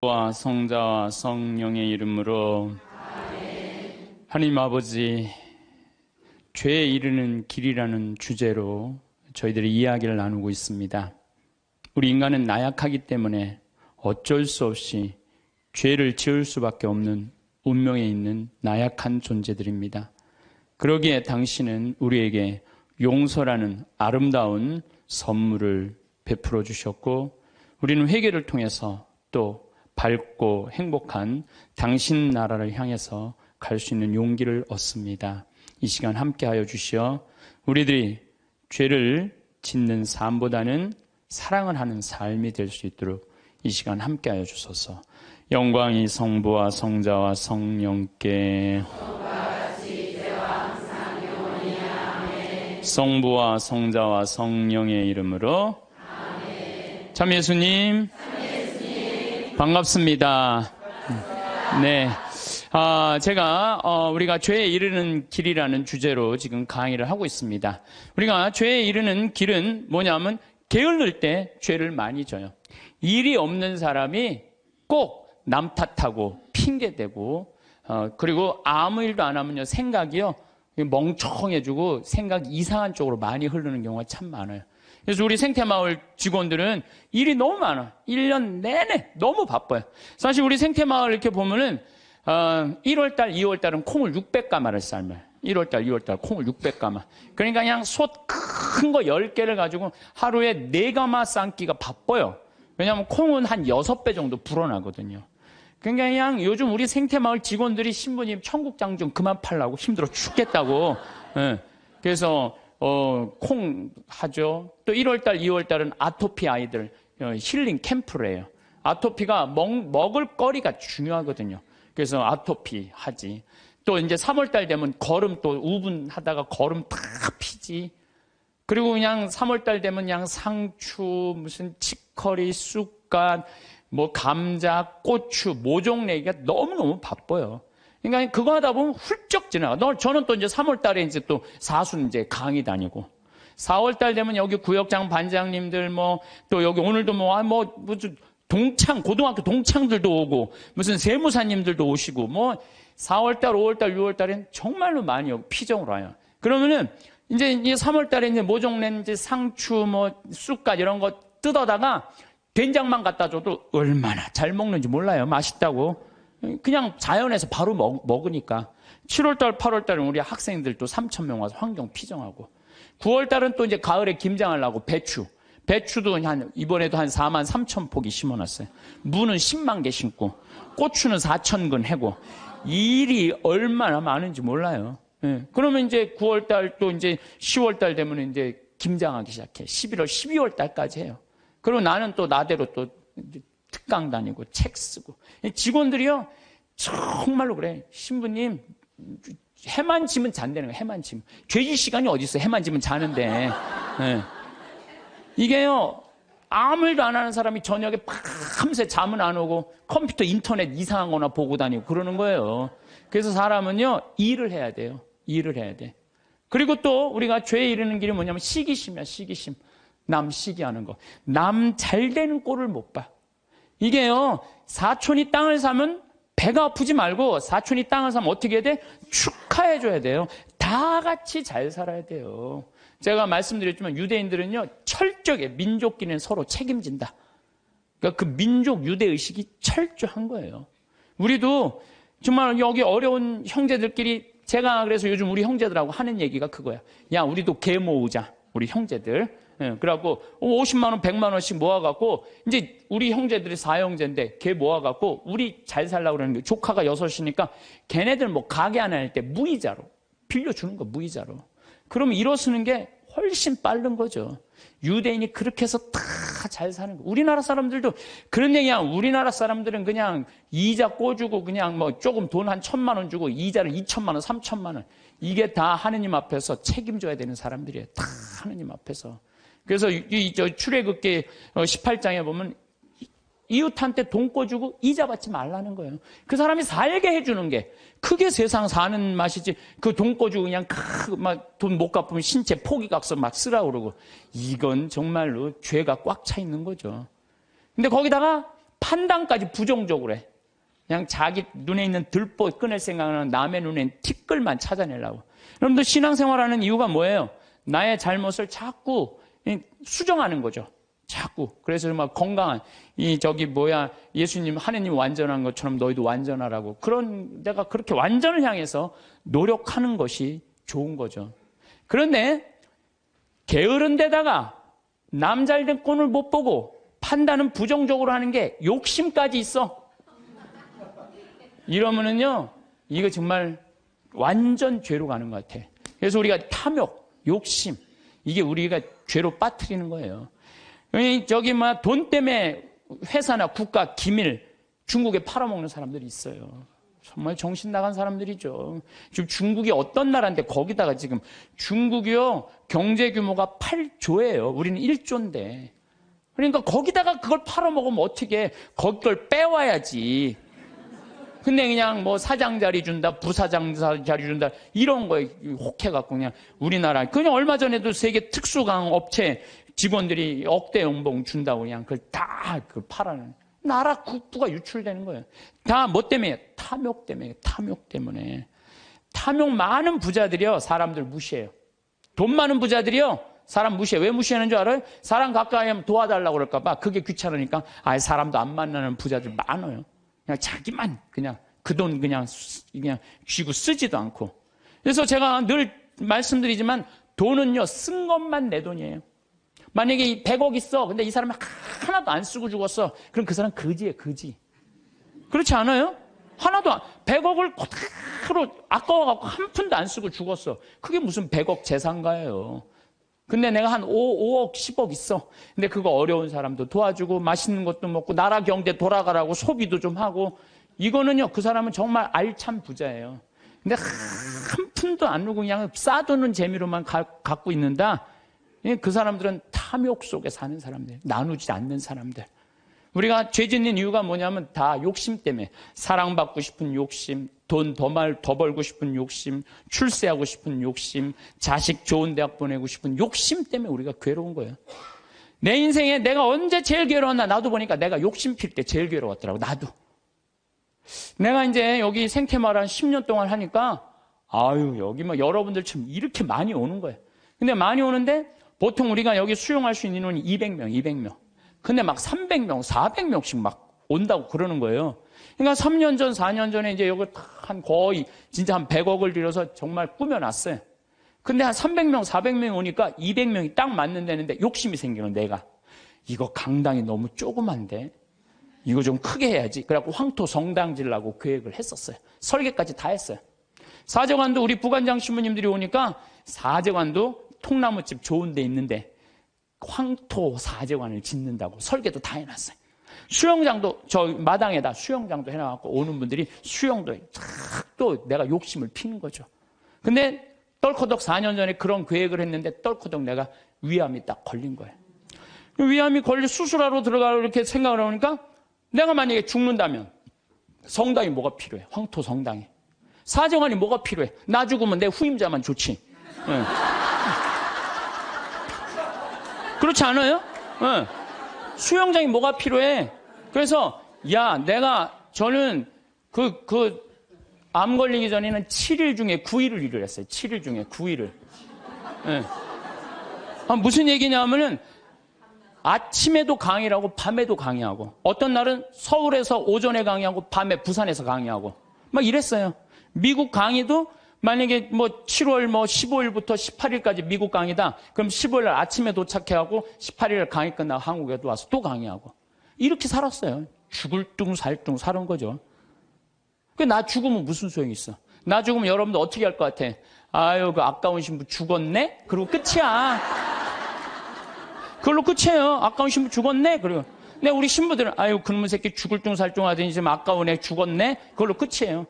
와 성자와 성령의 이름으로 하나님 아버지, 죄에 이르는 길이라는 주제로 저희들이 이야기를 나누고 있습니다. 우리 인간은 나약하기 때문에 어쩔 수 없이 죄를 지을 수밖에 없는 운명에 있는 나약한 존재들입니다. 그러기에 당신은 우리에게 용서라는 아름다운 선물을 베풀어 주셨고, 우리는 회개를 통해서 또 밝고 행복한 당신 나라를 향해서 갈 수 있는 용기를 얻습니다. 이 시간 함께하여 주시어 우리들이 죄를 짓는 삶보다는 사랑을 하는 삶이 될 수 있도록 이 시간 함께하여 주소서. 영광이 성부와 성자와 성령께 성부와 성자와 성령의 이름으로 아멘. 참 예수님 반갑습니다. 네. 제가 우리가 죄에 이르는 길이라는 주제로 지금 강의를 하고 있습니다. 우리가 죄에 이르는 길은 뭐냐면 게을를 때 죄를 많이 져요. 일이 없는 사람이 꼭 남 탓하고 핑계대고 그리고 아무 일도 안 하면요 생각이요 멍청해지고 생각이 이상한 쪽으로 많이 흐르는 경우가 참 많아요. 그래서 우리 생태마을 직원들은 일이 너무 많아. 1년 내내 너무 바빠요. 사실 우리 생태마을 이렇게 보면은 1월달, 2월달은 콩을 600가마를 삶아요. 1월달, 2월달 콩을 600가마. 그러니까 그냥 솥 큰 거 10개를 가지고 하루에 4가마 삶기가 바빠요. 왜냐하면 콩은 한 6배 정도 불어나거든요. 그러니까 그냥 요즘 우리 생태마을 직원들이 신부님 청국장 좀 그만 팔라고 힘들어 죽겠다고. 그래서 콩 하죠. 또 1월달, 2월달은 아토피 아이들 힐링 캠프를 해요. 아토피가 먹을 거리가 중요하거든요. 그래서 아토피 하지. 또 이제 3월달 되면 거름 또 우분하다가 거름 다 피지. 그리고 그냥 3월달 되면 그냥 상추, 무슨 치커리, 쑥갓, 뭐 감자, 고추, 모종 내기가 너무너무 바빠요. 그러니까 그거 하다 보면 훌쩍 지나가. 저는 또 이제 3월달에 이제 또 사순 이제 강의 다니고, 4월달 되면 여기 구역장 반장님들 또 여기 오늘도 무슨 고등학교 동창들도 오고, 무슨 세무사님들도 오시고, 4월달, 5월달, 6월달엔 정말로 많이 피정으로 와요. 그러면은 이제 3월달에 이제 모종낸 이제 상추, 쑥갓 이런 거 뜯어다가 된장만 갖다 줘도 얼마나 잘 먹는지 몰라요. 맛있다고. 그냥 자연에서 바로 먹으니까. 7월달, 8월달은 우리 학생들도 3,000명 와서 환경 피정하고. 9월달은 또 이제 가을에 김장하려고 배추도 이번에도 한 4만 3천 포기 심어놨어요. 무는 10만 개 심고, 고추는 4,000근 해고. 일이 얼마나 많은지 몰라요. 그러면 이제 9월달 또 이제 10월달 되면 이제 김장하기 시작해. 11월, 12월달까지 해요. 그리고 나는 또 나대로 또 특강 다니고 책 쓰고. 직원들이요 정말로 그래. 신부님 해만 지면 잔다는 거예요. 해만 지면. 죄질 시간이 어디 있어. 해만 지면 자는데. 이게요 아무 일도 안 하는 사람이 저녁에 밤새 잠은 안 오고 컴퓨터 인터넷 이상한 거나 보고 다니고 그러는 거예요. 그래서 사람은요 일을 해야 돼요. 일을 해야 돼. 그리고 또 우리가 죄에 이르는 길이 뭐냐면 시기심이야. 시기심. 남 시기하는 거. 남 잘 되는 꼴을 못 봐. 이게요 사촌이 땅을 사면 배가 아프지 말고, 사촌이 땅을 사면 어떻게 해야 돼? 축하해줘야 돼요. 다 같이 잘 살아야 돼요. 제가 말씀드렸지만 유대인들은요 철저하게 민족끼리는 서로 책임진다. 그러니까 그 민족 유대의식이 철저한 거예요. 우리도 정말 여기 어려운 형제들끼리, 제가 그래서 요즘 우리 형제들하고 하는 얘기가 그거야. 야, 우리도 개 모으자. 우리 형제들. 그래갖고 50만 원, 100만 원씩 모아갖고 이제 우리 형제들이 4형제인데 개 모아갖고 우리 잘 살라고 그러는 게, 조카가 6이니까 걔네들 가게 하나 할 때 무이자로 빌려주는 거, 무이자로. 그러면 일어서는 게 훨씬 빠른 거죠. 유대인이 그렇게 해서 다 잘 사는 거. 우리나라 사람들도 그런 얘기야. 우리나라 사람들은 그냥 이자 꿔주고 그냥 조금 돈 한 1,000만 원 주고 이자를 2,000만 원, 3,000만 원. 이게 다 하느님 앞에서 책임져야 되는 사람들이에요. 다 하느님 앞에서. 그래서 출애굽기 18장에 보면 이웃한테 돈 꿔주고 이자 받지 말라는 거예요. 그 사람이 살게 해주는 게 그게 세상 사는 맛이지. 그 돈 꿔주고 그냥 돈 못 갚으면 신체 포기각서 막 쓰라고 그러고, 이건 정말로 죄가 꽉 차 있는 거죠. 근데 거기다가 판단까지 부정적으로 해. 그냥 자기 눈에 있는 들보 끊을 생각은 남의 눈엔 티끌만 찾아내려고. 여러분들 신앙생활하는 이유가 뭐예요? 나의 잘못을 자꾸 수정하는 거죠. 자꾸. 그래서 정말 건강한 예수님 하느님 완전한 것처럼 너희도 완전하라고. 내가 그렇게 완전을 향해서 노력하는 것이 좋은 거죠. 그런데 게으른 데다가 남 잘된 꼴을 못 보고 판단은 부정적으로 하는 게 욕심까지 있어. 이러면은요, 이거 정말 완전 죄로 가는 것 같아. 그래서 우리가 탐욕, 욕심, 이게 우리가 죄로 빠뜨리는 거예요. 돈 때문에 회사나 국가 기밀 중국에 팔아먹는 사람들이 있어요. 정말 정신 나간 사람들이죠. 지금 중국이 어떤 나라인데 거기다가 지금 중국이요, 경제 규모가 8조예요. 우리는 1조인데. 그러니까 거기다가 그걸 팔아먹으면 어떻게, 거기 걸 빼와야지. 근데 그냥 뭐 사장 자리 준다, 부사장 자리 준다, 이런 거에 혹해갖고 그냥 우리나라, 그냥 얼마 전에도 세계 특수강 업체 직원들이 억대 연봉 준다고 그냥 그걸 다 팔아는. 나라 국부가 유출되는 거예요. 다 뭐 때문에? 탐욕 때문에, 탐욕 때문에. 탐욕 많은 부자들이요, 사람들 무시해요. 돈 많은 부자들이요, 사람 무시해. 왜 무시하는 줄 알아요? 사람 가까이 하면 도와달라고 그럴까봐. 그게 귀찮으니까, 사람도 안 만나는 부자들 많아요. 그냥 자기만 그냥 그 돈 그냥 쥐고 쓰지도 않고. 그래서 제가 늘 말씀드리지만 돈은요, 쓴 것만 내 돈이에요. 만약에 100억 있어. 근데 이 사람이 하나도 안 쓰고 죽었어. 그럼 그 사람 거지예요, 거지. 그렇지 않아요? 100억을 그대로 아까워갖고 한 푼도 안 쓰고 죽었어. 그게 무슨 100억 재산가예요. 근데 내가 한 5억, 10억 있어. 근데 그거 어려운 사람도 도와주고 맛있는 것도 먹고 나라 경제 돌아가라고 소비도 좀 하고. 이거는요, 그 사람은 정말 알찬 부자예요. 근데 한 푼도 안 누고 그냥 싸두는 재미로만 갖고 있는다. 그 사람들은 탐욕 속에 사는 사람들, 나누지 않는 사람들. 우리가 죄 짓는 이유가 뭐냐면 다 욕심 때문에. 사랑받고 싶은 욕심, 돈 더 벌고 싶은 욕심, 출세하고 싶은 욕심, 자식 좋은 대학 보내고 싶은 욕심 때문에 우리가 괴로운 거예요. 내 인생에 내가 언제 제일 괴로웠나? 나도 보니까 내가 욕심 필 때 제일 괴로웠더라고. 나도. 내가 이제 여기 생태마을 한 10년 동안 하니까 여기 뭐 여러분들처럼 이렇게 많이 오는 거예요. 근데 많이 오는데 보통 우리가 여기 수용할 수 있는 인원이 200명. 근데 막 300명, 400명씩 막 온다고 그러는 거예요. 그러니까 3년 전, 4년 전에 이제 여기 거의 진짜 한 100억을 들여서 정말 꾸며놨어요. 근데 한 300명, 400명이 오니까 200명이 딱 맞는다는데 욕심이 생기는 내가. 이거 강당이 너무 조그만데 이거 좀 크게 해야지. 그래갖고 황토 성당 지으려고 계획을 했었어요. 설계까지 다 했어요. 사제관도 우리 부관장 신부님들이 오니까 사제관도 통나무집 좋은 데 있는데 황토 사제관을 짓는다고 설계도 다 해놨어요. 수영장도 저 마당에다 수영장도 해놔갖고 오는 분들이 수영도 또 내가 욕심을 피는 거죠. 근데 떨커덕 4년 전에 그런 계획을 했는데 떨커덕 내가 위암이 딱 걸린 거예요. 위암이 걸려 수술하러 들어가려고 이렇게 생각을 하니까 내가 만약에 죽는다면 성당이 뭐가 필요해? 황토 성당에. 사제관이 뭐가 필요해? 나 죽으면 내 후임자만 좋지. 네. 그렇지 않아요? 네. 수영장이 뭐가 필요해? 그래서 저는 암 걸리기 전에는 7일 중에 9일을 일을 했어요. 7일 중에 9일을. 네. 무슨 얘기냐면은 아침에도 강의하고 밤에도 강의하고 어떤 날은 서울에서 오전에 강의하고 밤에 부산에서 강의하고 막 이랬어요. 미국 강의도 만약에 7월 15일부터 18일까지 미국 강의다. 그럼 15일 날 아침에 도착해하고 18일 강의 끝나고 한국에도 와서 또 강의하고 이렇게 살았어요. 죽을 둥 살 둥 사는 거죠. 나 죽으면 무슨 소용이 있어? 나 죽으면 여러분들 어떻게 할 것 같아? 그 아까운 신부 죽었네? 그리고 끝이야. 그걸로 끝이에요. 아까운 신부 죽었네? 그리고. 근데 우리 신부들은, 그놈의 새끼 죽을 둥 살 둥 하더니 지금 아까운 애 죽었네? 그걸로 끝이에요.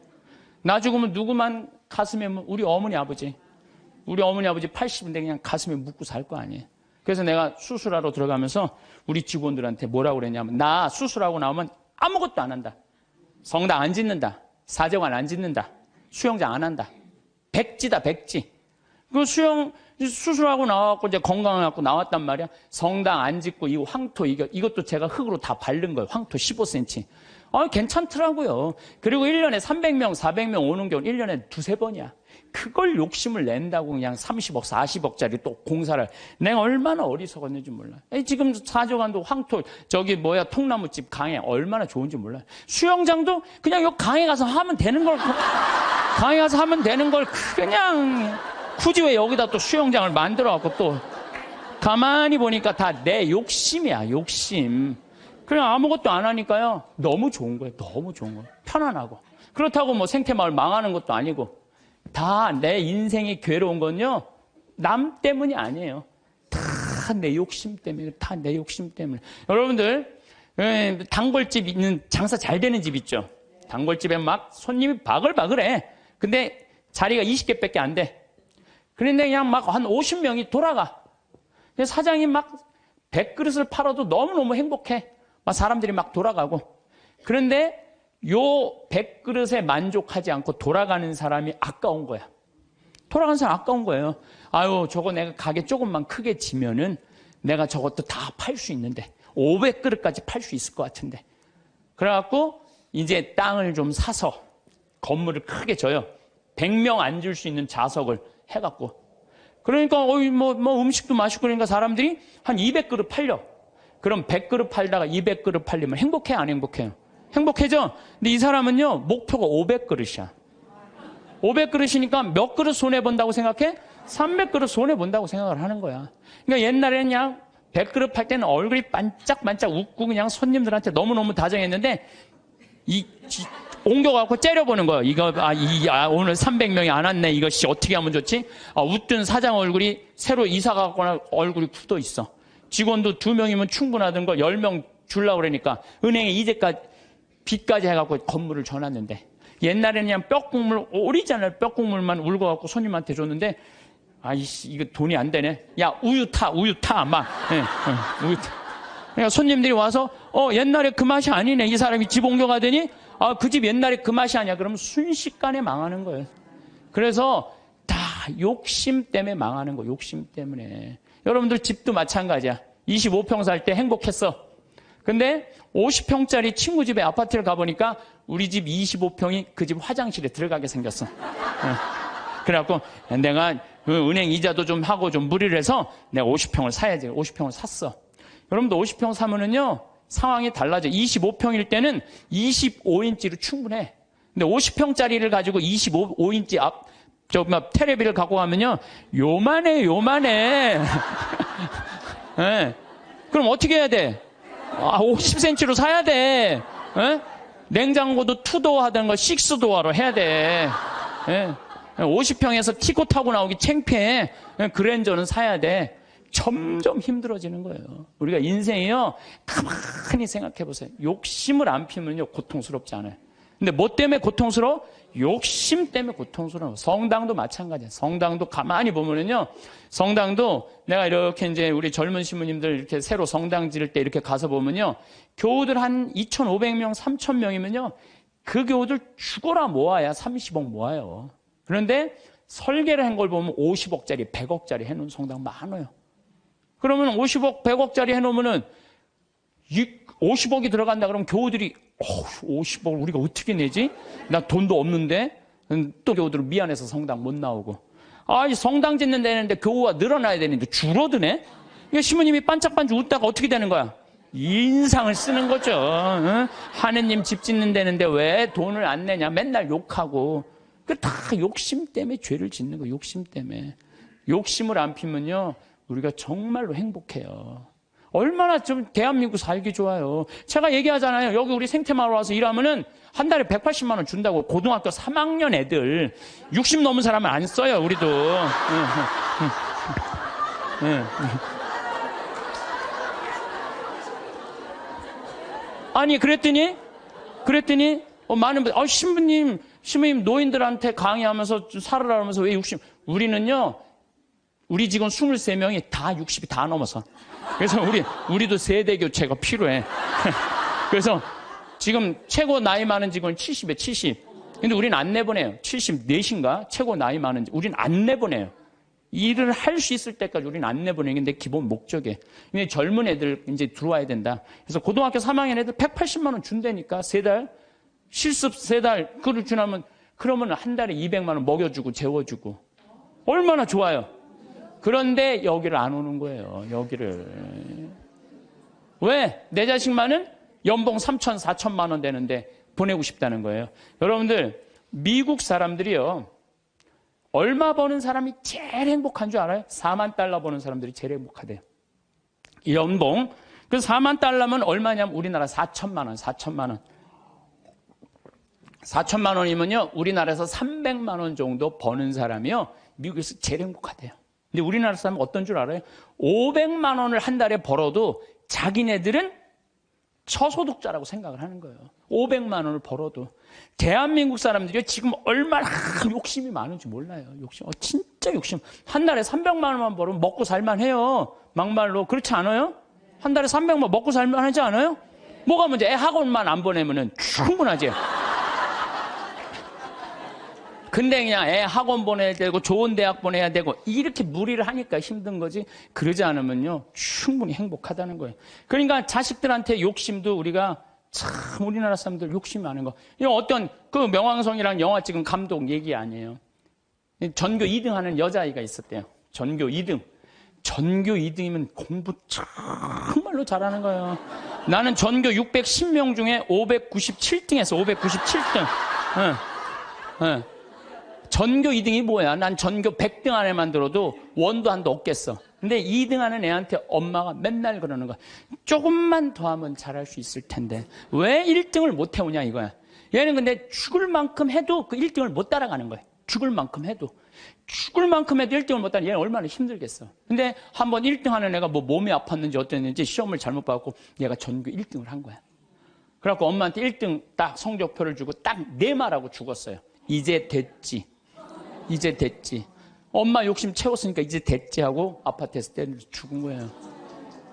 나 죽으면 누구만 가슴에, 우리 어머니 아버지 80인데 그냥 가슴에 묻고 살 거 아니에요. 그래서 내가 수술하러 들어가면서 우리 직원들한테 뭐라고 그랬냐면, 나 수술하고 나오면 아무것도 안 한다. 성당 안 짓는다. 사제관 안 짓는다. 수영장 안 한다. 백지다, 백지. 그 수영, 수술하고 나와갖고 이제 건강해갖고 나왔단 말이야. 성당 안 짓고 이 황토, 이것도 제가 흙으로 다 바른 거예요. 황토 15cm. 괜찮더라고요. 그리고 1년에 300명, 400명 오는 경우 1년에 두세 번이야. 그걸 욕심을 낸다고 그냥 30억, 40억짜리 또 공사를. 내가 얼마나 어리석었는지 몰라. 지금 사조관도 황토, 통나무집 강에 얼마나 좋은지 몰라. 수영장도 그냥 요 강에 가서 하면 되는 걸, 강에 가서 하면 되는 걸 그냥 굳이 왜 여기다 또 수영장을 만들어갖고 또 가만히 보니까 다 내 욕심이야, 욕심. 그냥 아무것도 안 하니까요. 너무 좋은 거예요. 너무 좋은 거예요. 편안하고. 그렇다고 뭐 생태마을 망하는 것도 아니고. 다 내 인생이 괴로운 건요. 남 때문이 아니에요. 다 내 욕심 때문에. 다 내 욕심 때문에. 여러분들 단골집 있는 장사 잘 되는 집 있죠. 단골집에 막 손님이 바글바글해. 근데 자리가 20개밖에 안 돼. 그런데 그냥 막 한 50명이 돌아가. 사장이 막 100그릇을 팔아도 너무너무 행복해. 막 사람들이 막 돌아가고. 그런데 요 100그릇에 만족하지 않고 돌아가는 사람이 아까운 거야. 돌아가는 사람 아까운 거예요. 아유, 저거 내가 가게 조금만 크게 지면은 내가 저것도 다 팔 수 있는데 500그릇까지 팔 수 있을 것 같은데. 그래갖고 이제 땅을 좀 사서 건물을 크게 져요. 100명 앉을 수 있는 좌석을 해갖고. 그러니까 음식도 맛있고 그러니까 사람들이 한 200그릇 팔려. 그럼 100그릇 팔다가 200그릇 팔리면 행복해, 안 행복해요? 행복해져. 근데 이 사람은요, 목표가 500그릇이야. 500그릇이니까 몇 그릇 손해본다고 생각해? 300그릇 손해본다고 생각을 하는 거야. 그러니까 옛날에는 그냥 100그릇 팔 때는 얼굴이 반짝반짝 웃고 그냥 손님들한테 너무너무 다정했는데, 옮겨갖고 째려보는 거예요. 오늘 300명이 안 왔네. 이것이 어떻게 하면 좋지? 웃던 사장 얼굴이 새로 이사가거나 얼굴이 굳어 있어. 직원도 2명이면 충분하던 거 10명 주려고 그러니까 은행에 이제까지 빚까지 해갖고 건물을 줘놨는데 옛날에는 그냥 뼈국물, 오리지널 뼈국물만 울고갖고 손님한테 줬는데 아이씨 이거 돈이 안 되네. 야 우유 타 막 우유 타. 그러니까 손님들이 와서 옛날에 그 맛이 아니네. 이 사람이 집 옮겨가더니 그 집 옛날에 그 맛이 아니야. 그러면 순식간에 망하는 거예요. 그래서 다 욕심 때문에 망하는 거. 욕심 때문에. 여러분들 집도 마찬가지야. 25평 살 때 행복했어. 근데 50평짜리 친구 집에 아파트를 가보니까 우리 집 25평이 그 집 화장실에 들어가게 생겼어. 그래갖고 내가 은행 이자도 좀 하고 좀 무리를 해서 내가 50평을 사야지. 50평을 샀어. 여러분도 50평 사면은요, 상황이 달라져. 25평일 때는 25인치로 충분해. 근데 50평짜리를 가지고 25인치 테레비를 갖고 가면요, 요만해. 네. 그럼 어떻게 해야 돼? 50cm로 사야 돼. 네? 냉장고도 2도어 하던 거 6도어로 해야 돼. 네. 50평에서 티코 타고 나오기 창피해. 그랜저는 사야 돼. 점점 힘들어지는 거예요. 우리가 인생이요, 가만히 생각해 보세요. 욕심을 안 피면요, 고통스럽지 않아요. 근데 뭐 때문에 고통스러워? 욕심 때문에 고통스러워. 성당도 마찬가지야. 성당도 가만히 보면은요, 성당도 내가 이렇게 이제 우리 젊은 신부님들 이렇게 새로 성당 지을 때 이렇게 가서 보면요, 교우들 한 2,500명, 3,000명이면요, 그 교우들 죽어라 모아야 30억 모아요. 그런데 설계를 한 걸 보면 50억짜리, 100억짜리 해놓은 성당 많아요. 그러면 50억, 100억짜리 해놓으면은 50억이 들어간다 그러면 교우들이 50억을 우리가 어떻게 내지? 나 돈도 없는데. 또 교우들은 미안해서 성당 못 나오고. 성당 짓는 데는데 교우가 늘어나야 되는데 줄어드네? 이게 시부님이 반짝반짝 웃다가 어떻게 되는 거야? 인상을 쓰는 거죠. 응? 하느님 집 짓는 데는데 왜 돈을 안 내냐? 맨날 욕하고. 그 다 욕심 때문에 죄를 짓는 거예요. 욕심 때문에. 욕심을 안 피면요, 우리가 정말로 행복해요. 얼마나 좀 대한민국 살기 좋아요. 제가 얘기하잖아요. 여기 우리 생태마을 와서 일하면은 한 달에 180만 원 준다고. 고등학교 3학년 애들 60 넘은 사람은 안 써요. 우리도. 아니 그랬더니 많은 분들 신부님 노인들한테 강의하면서 살으라 하면서 왜 60? 우리는요, 우리 직원 23명이 다 60이 다 넘어서. 그래서 우리도 세대 교체가 필요해. 그래서 지금 최고 나이 많은 직원이 70에 70. 근데 우리는 안 내보내요. 74인가? 최고 나이 많은 우리는 안 내보내요. 일을 할 수 있을 때까지 우리는 안 내보내는 게 기본 목적이에요. 근데 젊은 애들 이제 들어와야 된다. 그래서 고등학교 3학년 애들 180만 원 준다니까, 3달. 실습 3달, 그걸 주나면, 그러면 한 달에 200만 원 먹여주고, 재워주고. 얼마나 좋아요. 그런데 여기를 안 오는 거예요, 여기를. 왜? 내 자식만은 연봉 3천, 4천만 원 되는데 보내고 싶다는 거예요. 여러분들, 미국 사람들이요, 얼마 버는 사람이 제일 행복한 줄 알아요? 4만 달러 버는 사람들이 제일 행복하대요. 연봉. 그래서 4만 달러면 얼마냐면 우리나라 4천만 원, 4천만 원. 4천만 원이면요, 우리나라에서 300만 원 정도 버는 사람이요, 미국에서 제일 행복하대요. 근데 우리나라 사람은 어떤 줄 알아요? 500만 원을 한 달에 벌어도 자기네들은 저소득자라고 생각을 하는 거예요. 500만 원을 벌어도. 대한민국 사람들이 지금 얼마나 욕심이 많은지 몰라요. 욕심. 진짜 욕심. 한 달에 300만 원만 벌으면 먹고 살만 해요. 막말로. 그렇지 않아요? 한 달에 300만 먹고 살만 하지 않아요? 뭐가 문제? 애 학원만 안 보내면은 충분하지. 근데 그냥 애 학원 보내야 되고 좋은 대학 보내야 되고 이렇게 무리를 하니까 힘든 거지, 그러지 않으면요 충분히 행복하다는 거예요. 그러니까 자식들한테 욕심도 우리가 참, 우리나라 사람들 욕심이 많은 거. 이거 어떤 그 명왕성이랑 영화 찍은 감독 얘기 아니에요. 전교 2등 하는 여자아이가 있었대요. 전교 2등. 전교 2등이면 공부 정말로 잘하는 거예요. 나는 전교 610명 중에 597등 했어. 597등. 응. 전교 2등이 뭐야? 난 전교 100등 안에만 들어도 원도 한도 없겠어. 근데 2등 하는 애한테 엄마가 맨날 그러는 거야. 조금만 더 하면 잘할 수 있을 텐데 왜 1등을 못 해오냐 이거야. 얘는 근데 죽을 만큼 해도 그 1등을 못 따라가는 거야. 죽을 만큼 해도 1등을 못 따라. 얘는 얼마나 힘들겠어. 근데 한번 1등 하는 애가 뭐 몸이 아팠는지 어땠는지 시험을 잘못 봐갖고 얘가 전교 1등을 한 거야. 그래갖고 엄마한테 1등 딱 성적표를 주고 딱 네 말하고 죽었어요. 이제 됐지. 이제 됐지. 엄마 욕심 채웠으니까 이제 됐지 하고 아파트에서 때려서 죽은 거예요.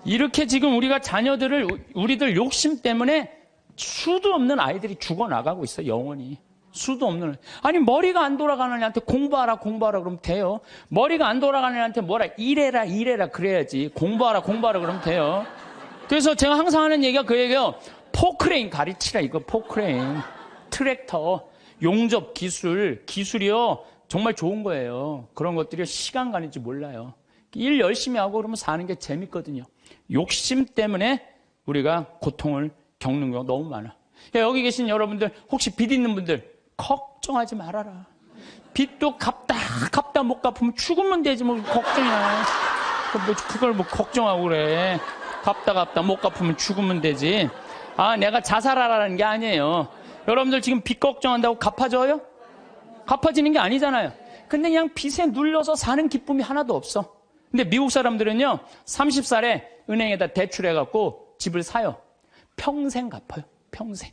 이렇게 지금 우리가 자녀들을, 우리들 욕심 때문에 수도 없는 아이들이 죽어나가고 있어, 영원히. 수도 없는. 아니, 머리가 안 돌아가는 애한테 공부하라 그러면 돼요. 머리가 안 돌아가는 애한테 뭐라, 이래라 그래야지. 공부하라 그러면 돼요. 그래서 제가 항상 하는 얘기가 그 얘기예요. 포크레인 가르치라, 이거 포크레인. 트랙터, 용접 기술이요. 정말 좋은 거예요. 그런 것들이 시간 가는지 몰라요. 일 열심히 하고 그러면 사는 게 재밌거든요. 욕심 때문에 우리가 고통을 겪는 경우가 너무 많아. 여기 계신 여러분들, 혹시 빚 있는 분들 걱정하지 말아라. 빚도 갚다 못 갚으면 죽으면 되지 뭐 걱정이야. 그걸 뭐 걱정하고 그래. 갚다 못 갚으면 죽으면 되지. 내가 자살하라는 게 아니에요. 여러분들 지금 빚 걱정한다고 갚아져요? 갚아지는 게 아니잖아요. 근데 그냥 빚에 눌려서 사는 기쁨이 하나도 없어. 근데 미국 사람들은요, 30살에 은행에다 대출해갖고 집을 사요. 평생 갚아요. 평생.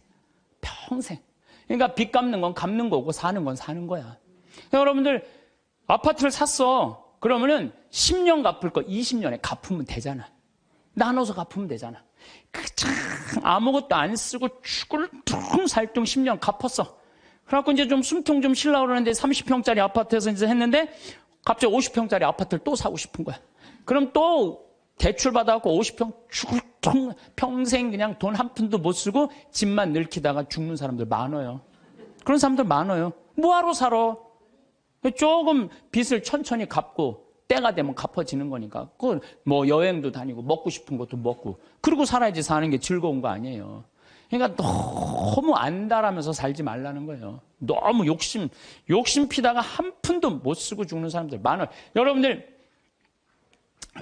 그러니까 빚 갚는 건 갚는 거고 사는 건 사는 거야. 여러분들 아파트를 샀어. 그러면은 10년 갚을 거 20년에 갚으면 되잖아. 나눠서 갚으면 되잖아. 아무것도 안 쓰고 죽을 둥 살둥 10년 갚았어. 그래갖고 이제 좀 숨통 좀 쉬려고 그러는데 30평짜리 아파트에서 이제 했는데 갑자기 50평짜리 아파트를 또 사고 싶은 거야. 그럼 또 대출 받아갖고 50평 죽을 둥 평생 그냥 돈 한 푼도 못 쓰고 집만 늙히다가 죽는 사람들 많아요. 그런 사람들 많아요. 뭐하러 살아? 조금 빚을 천천히 갚고 때가 되면 갚아지는 거니까. 그 뭐 여행도 다니고 먹고 싶은 것도 먹고 그러고 살아야지 사는 게 즐거운 거 아니에요. 그러니까 너무 안달하면서 살지 말라는 거예요. 너무 욕심 피다가 한 푼도 못 쓰고 죽는 사람들 많아요. 여러분들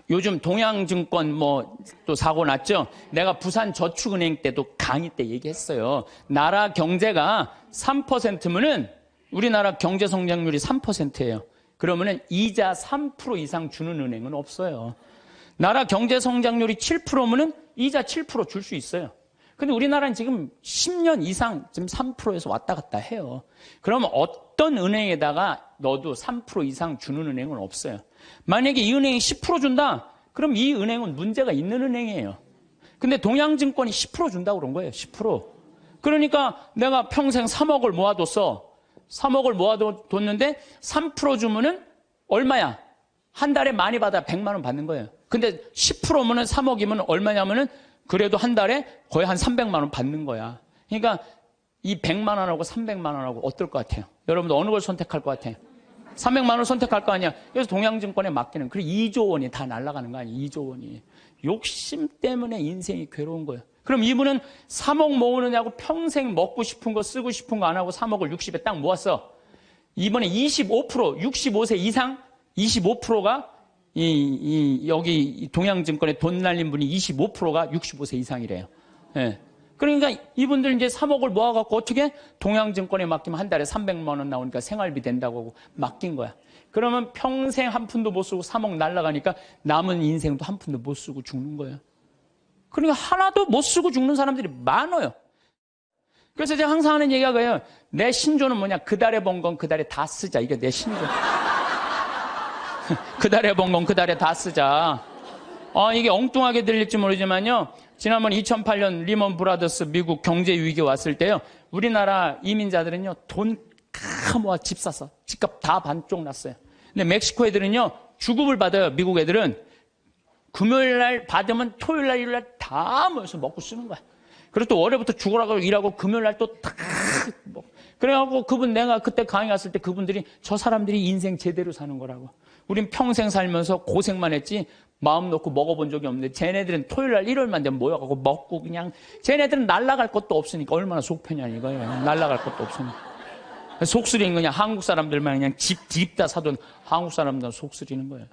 요즘 동양증권 뭐 또 사고 났죠? 내가 부산저축은행 때도 강의 때 얘기했어요. 나라 경제가 3%면은 우리나라 경제 성장률이 3%예요. 그러면은 이자 3% 이상 주는 은행은 없어요. 나라 경제 성장률이 7%면은 이자 7% 줄 수 있어요. 근데 우리나라는 지금 10년 이상 지금 3%에서 왔다 갔다 해요. 그러면 어떤 은행에다가 넣어도 3% 이상 주는 은행은 없어요. 만약에 이 은행이 10% 준다? 그럼 이 은행은 문제가 있는 은행이에요. 근데 동양증권이 10% 준다고 그런 거예요. 10%. 그러니까 내가 평생 3억을 모아뒀어. 3억을 모아뒀는데 3% 주면은 얼마야? 한 달에 많이 받아 100만 원 받는 거예요. 근데 10%면은 3억이면 얼마냐면은 그래도 한 달에 거의 한 300만 원 받는 거야. 그러니까 이 100만 원하고 300만 원하고 어떨 것 같아요? 여러분들 어느 걸 선택할 것 같아요? 300만 원 선택할 거 아니야. 그래서 동양증권에 맡기는. 그리고 2조 원이 다 날아가는 거 아니에요. 2조 원이. 욕심 때문에 인생이 괴로운 거예요. 그럼 이분은 3억 모으느냐고 평생 먹고 싶은 거 쓰고 싶은 거 안 하고 3억을 60에 딱 모았어. 이번에 25%, 65세 이상 25%가 여기 동양증권에 돈 날린 분이 25%가 65세 이상이래요. 예. 그러니까 이분들 이제 3억을 모아갖고 어떻게 동양증권에 맡기면 한 달에 300만 원 나오니까 생활비 된다고 하고 맡긴 거야. 그러면 평생 한 푼도 못 쓰고 3억 날라가니까 남은 인생도 한 푼도 못 쓰고 죽는 거예요. 그러니까 하나도 못 쓰고 죽는 사람들이 많아요. 그래서 제가 항상 하는 얘기가 그래요. 내 신조는 뭐냐? 그 달에 번 건 그 달에 다 쓰자. 이게 내 신조. 그 달에 번 건 그 달에 다 쓰자. 이게 엉뚱하게 들릴지 모르지만요. 지난번 2008년 리먼 브라더스 미국 경제 위기 왔을 때요. 우리나라 이민자들은요. 돈 다 모아 집 샀어. 집값 다 반쪽 났어요. 근데 멕시코 애들은요. 주급을 받아요. 미국 애들은. 금요일 날 받으면 토요일 날 일요일 날 다 모여서 먹고 쓰는 거야. 그리고 또 월요일부터 죽으라고 일하고 금요일 날 또 다 먹고. 그래갖고 그분 내가 그때 강의 갔을 때 그분들이 저 사람들이 인생 제대로 사는 거라고. 우린 평생 살면서 고생만 했지 마음 놓고 먹어본 적이 없는데 쟤네들은 토요일 날 일요일만 되면 모여가고 먹고 그냥 쟤네들은 날아갈 것도 없으니까 얼마나 속 편냐 이거예요. 날아갈 것도 없으니까. 속쓰리는 거냐. 한국 사람들만 그냥 집 다 사돈 한국 사람들은 속쓰리는 거예요.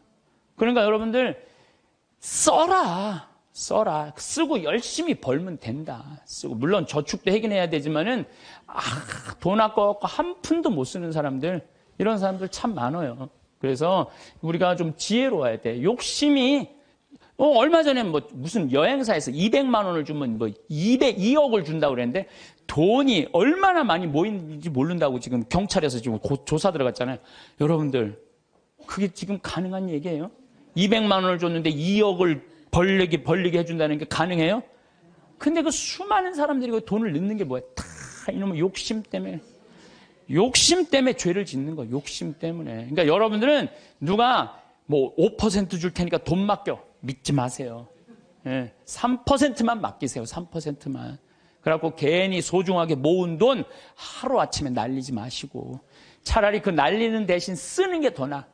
그러니까 여러분들 써라. 쓰고 열심히 벌면 된다. 쓰고 물론 저축도 하긴 해야 되지만은 돈 아까워갖고 한 푼도 못 쓰는 사람들 이런 사람들 참 많아요. 그래서 우리가 좀 지혜로워야 돼. 욕심이 얼마 전에 무슨 여행사에서 200만 원을 주면 2억을 준다고 그랬는데 돈이 얼마나 많이 모이는지 모른다고 지금 경찰에서 지금 조사 들어갔잖아요. 여러분들 그게 지금 가능한 얘기예요? 200만 원을 줬는데 2억을 벌리게 해준다는 게 가능해요? 근데 그 수많은 사람들이 그 돈을 넣는 게 뭐야? 다 이놈의 욕심 때문에 죄를 짓는 거예요. 욕심 때문에. 그러니까 여러분들은 누가 5% 줄 테니까 돈 맡겨. 믿지 마세요. 3%만 맡기세요. 3%만. 그래갖고 괜히 소중하게 모은 돈 하루아침에 날리지 마시고 차라리 그 날리는 대신 쓰는 게 더 나아.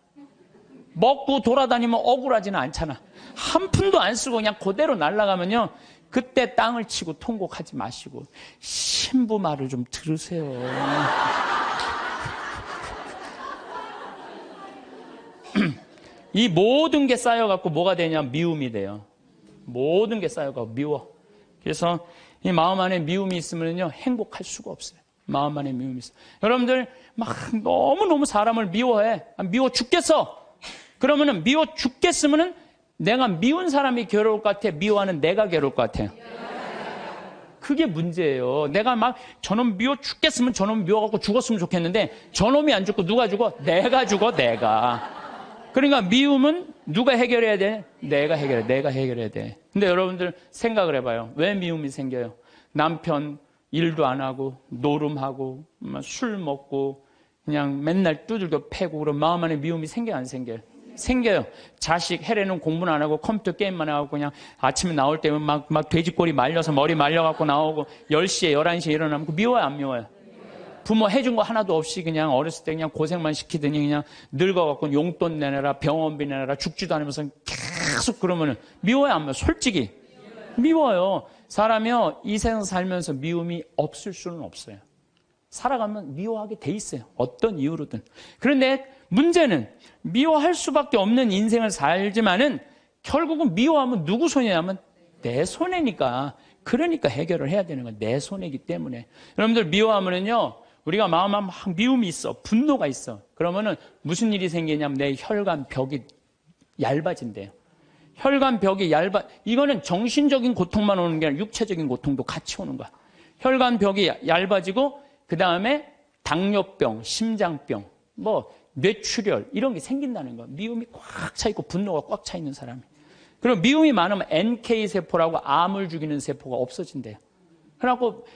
먹고 돌아다니면 억울하지는 않잖아. 한 푼도 안 쓰고 그냥 그대로 날아가면요. 그때 땅을 치고 통곡하지 마시고 신부 말을 좀 들으세요. 이 모든 게 쌓여갖고 뭐가 되냐? 미움이 돼요. 모든 게 쌓여갖고 미워. 그래서 이 마음 안에 미움이 있으면요 행복할 수가 없어요. 마음 안에 미움이 있어요. 여러분들 막 너무너무 사람을 미워해. 미워 죽겠어. 그러면은 미워 죽겠으면은 내가 미운 사람이 괴로울 것 같아? 미워하는 내가 괴로울 것 같아요? 그게 문제예요. 내가 막 저놈 미워 죽겠으면 저놈 미워갖고 죽었으면 좋겠는데 저놈이 안 죽고 누가 죽어? 내가 죽어, 내가. 그러니까 미움은 누가 해결해야 돼? 내가 해결해야 돼. 근데 여러분들 생각을 해봐요. 왜 미움이 생겨요? 남편 일도 안 하고 노름하고 술 먹고 그냥 맨날 두들겨 패고 그런 마음 안에 미움이 생겨요, 안 생겨요? 생겨요. 자식 해례는 공부는 안 하고 컴퓨터 게임만 하고 그냥 아침에 나올 때면 막 돼지꼬리 말려서 머리 말려갖고 나오고 10시에 11시에 일어나면 미워요, 안 미워요? 부모 해준 거 하나도 없이 그냥 어렸을 때 그냥 고생만 시키더니 그냥 늙어갖고 용돈 내놔라, 병원비 내놔라, 죽지도 않으면서 계속 그러면은 미워요, 안 미워요? 솔직히. 미워요. 사람이요, 이 세상 살면서 미움이 없을 수는 없어요. 살아가면 미워하게 돼 있어요. 어떤 이유로든. 그런데 문제는 미워할 수밖에 없는 인생을 살지만은 결국은 미워하면 누구 손해냐면 내 손해니까. 그러니까 해결을 해야 되는 건 내 손해이기 때문에. 여러분들 미워하면은요, 우리가 마음에 막 미움이 있어. 분노가 있어. 그러면은 무슨 일이 생기냐면 내 혈관 벽이 얇아진대요. 혈관 벽이 이거는 정신적인 고통만 오는 게 아니라 육체적인 고통도 같이 오는 거야. 혈관 벽이 얇아지고 그 다음에 당뇨병, 심장병, 뇌출혈 이런 게 생긴다는 거야. 미움이 꽉 차 있고 분노가 꽉 차 있는 사람이. 그리고 미움이 많으면 NK세포라고 암을 죽이는 세포가 없어진대요. 그래갖고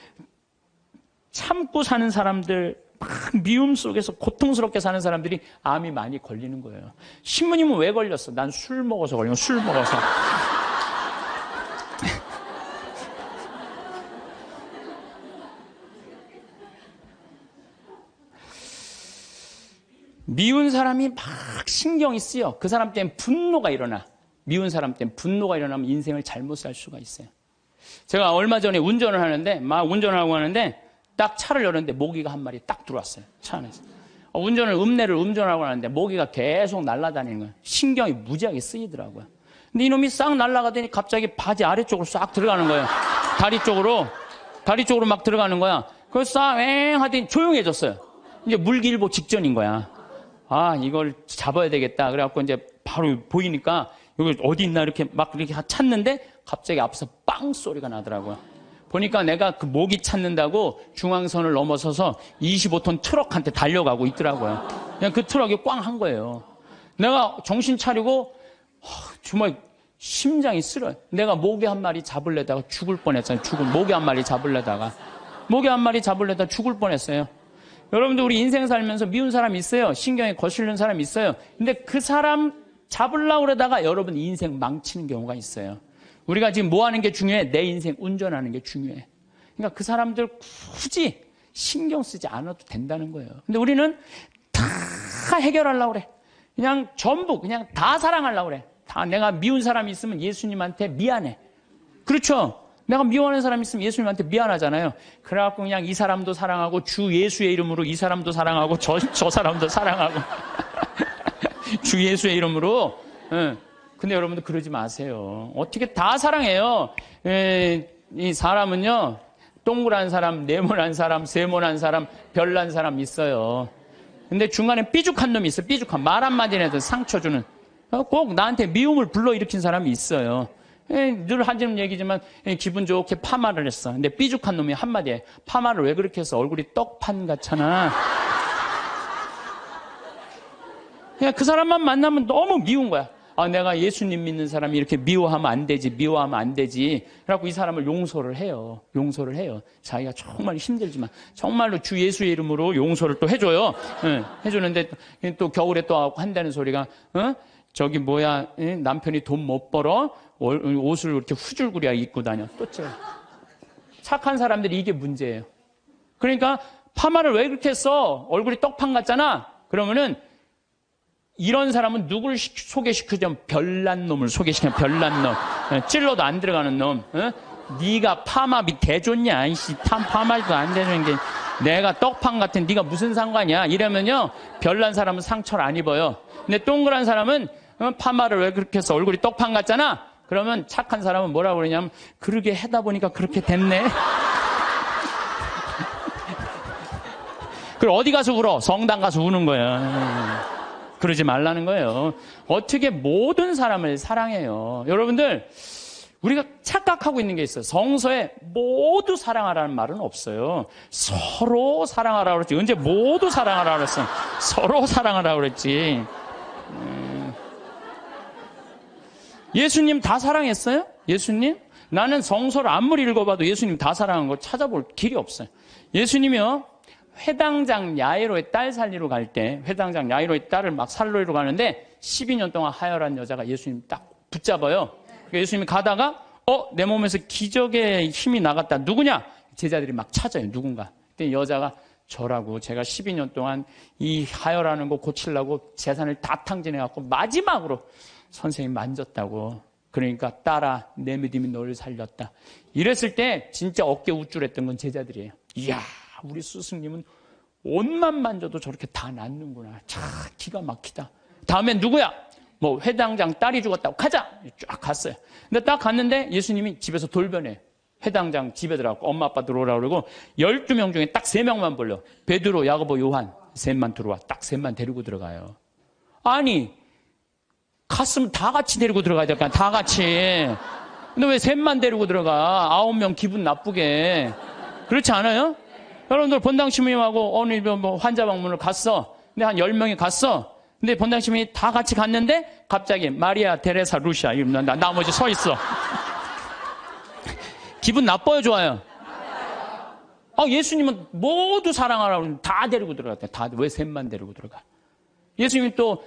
참고 사는 사람들 막 미움 속에서 고통스럽게 사는 사람들이 암이 많이 걸리는 거예요. 신부님은 왜 걸렸어? 난 술 먹어서 걸린 거야. 술 먹어서. 미운 사람이 막 신경이 쓰여. 그 사람 때문에 분노가 일어나. 미운 사람 때문에 분노가 일어나면 인생을 잘못 살 수가 있어요. 제가 얼마 전에 운전을 하는데, 막 운전하고 하는데, 딱 차를 열었는데 모기가 한 마리 딱 들어왔어요. 차 안에서. 음내를 운전하고 하는데 모기가 계속 날아다니는 거예요. 신경이 무지하게 쓰이더라고요. 근데 이놈이 싹 날아가더니 갑자기 바지 아래쪽으로 싹 들어가는 거예요. 다리 쪽으로 막 들어가는 거야. 그래서 싹 엥 하더니 조용해졌어요. 이제 물기일보 직전인 거야. 아, 이걸 잡아야 되겠다. 그래갖고 이제 바로 보이니까 여기 어디 있나 이렇게 막 이렇게 찾는데 갑자기 앞에서 빵 소리가 나더라고요. 보니까 내가 그 모기 찾는다고 중앙선을 넘어서서 25톤 트럭한테 달려가고 있더라고요. 그냥 그 트럭이 꽝 한 거예요. 내가 정신 차리고 정말 심장이 쓰려요. 내가 모기 한 마리 잡으려다가 죽을 뻔했어요. 모기 한 마리 잡으려다가 죽을 뻔했어요. 여러분들 우리 인생 살면서 미운 사람 있어요. 신경에 거슬리는 사람 있어요. 근데 그 사람 잡으려고 그러다가 여러분 인생 망치는 경우가 있어요. 우리가 지금 뭐 하는 게 중요해? 내 인생 운전하는 게 중요해. 그러니까 그 사람들 굳이 신경 쓰지 않아도 된다는 거예요. 근데 우리는 다 해결하려고 그래. 그냥 전부 그냥 다 사랑하려고 그래. 다 내가 미운 사람이 있으면 예수님한테 미안해. 그렇죠? 내가 미워하는 사람이 있으면 예수님한테 미안하잖아요. 그래갖고 그냥 이 사람도 사랑하고 주 예수의 이름으로 이 사람도 사랑하고 저 사람도 사랑하고 주 예수의 이름으로. 근데 여러분들 그러지 마세요. 어떻게 다 사랑해요. 이 사람은요, 동그란 사람, 네모난 사람, 세모난 사람, 별난 사람 있어요. 근데 중간에 삐죽한 놈이 있어요. 삐죽한 말 한마디 해도 상처 주는. 꼭 나한테 미움을 불러일으킨 사람이 있어요. 늘 하는 얘기지만 기분 좋게 파마를 했어. 근데 삐죽한 놈이 한마디에 파마를 왜 그렇게 했어? 얼굴이 떡판 같잖아. 그냥 그 사람만 만나면 너무 미운 거야. 아, 내가 예수님 믿는 사람이 이렇게 미워하면 안 되지. 그래갖고 이 사람을 용서를 해요. 자기가 정말 힘들지만 정말로 주 예수의 이름으로 용서를 또 해줘요. 해주는데 또 겨울에 또 한다는 소리가 저기 남편이 돈 못 벌어 옷을 이렇게 후줄구리하게 입고 다녀. 또 째요. 착한 사람들이 이게 문제예요. 그러니까 파마를 왜 그렇게 했어? 얼굴이 떡판 같잖아. 그러면은 이런 사람은 누구를 소개시키자면 별난 놈을 소개시키면 별난 놈. 찔러도 안 들어가는 놈. 네가 파마비 개좋냐? 이씨, 파마도 안 되는 게 내가 떡판 같은 네가 무슨 상관이야? 이러면요 별난 사람은 상처를 안 입어요. 근데 동그란 사람은 파마를 왜 그렇게 해서 얼굴이 떡판 같잖아? 그러면 착한 사람은 뭐라고 그러냐면 그러게 하다 보니까 그렇게 됐네. 그리고 어디 가서 울어? 성당 가서 우는 거야. 그러지 말라는 거예요. 어떻게 모든 사람을 사랑해요. 여러분들 우리가 착각하고 있는 게 있어요. 성서에 모두 사랑하라는 말은 없어요. 서로 사랑하라고 그랬지. 언제 모두 사랑하라고 그랬어? 서로 사랑하라고 그랬지. 예수님 다 사랑했어요? 예수님? 나는 성서를 아무리 읽어봐도 예수님 다 사랑한 거 찾아볼 길이 없어요. 예수님이요, 회당장 야이로의 딸 살리러 갈 때, 회당장 야이로의 딸을 막 살리러 가는데 12년 동안 하혈한 여자가 예수님 딱 붙잡아요. 그러니까 예수님이 가다가 내 몸에서 기적의 힘이 나갔다. 누구냐? 제자들이 막 찾아요. 누군가. 그때 여자가 저라고, 제가 12년 동안 이 하혈하는 거 고치려고 재산을 다 탕진해갖고 마지막으로 선생님 만졌다고. 그러니까 딸아, 내 믿음이 너를 살렸다. 이랬을 때 진짜 어깨 우쭐했던 건 제자들이에요. 이야, 우리 스승님은 옷만 만져도 저렇게 다 낫는구나. 참 기가 막히다. 다음엔 누구야? 뭐 회당장 딸이 죽었다고. 가자. 쫙 갔어요. 근데 딱 갔는데 예수님이 집에서 돌변해. 회당장 집에 들어가고 엄마 아빠 들어오라고 그러고 12명 중에 딱 3명만 불러. 베드로, 야고보, 요한 셋만 들어와. 딱 셋만 데리고 들어가요. 아니 갔으면 다 같이 데리고 들어가야 될 거 아니야. 다 같이. 근데 왜 셋만 데리고 들어가? 9명 기분 나쁘게. 그렇지 않아요? 여러분들 본당 시민님하고 어느 뭐 환자 방문을 갔어. 근데 한 10명이 갔어. 근데 본당 시민이 다 같이 갔는데 갑자기 마리아 테레사 루시아 이러면 나머지 서 있어. 기분 나빠요, 좋아요? 예수님은 모두 사랑하라고 다 데리고 들어갔대. 다, 왜 셋만 데리고 들어가? 예수님이 또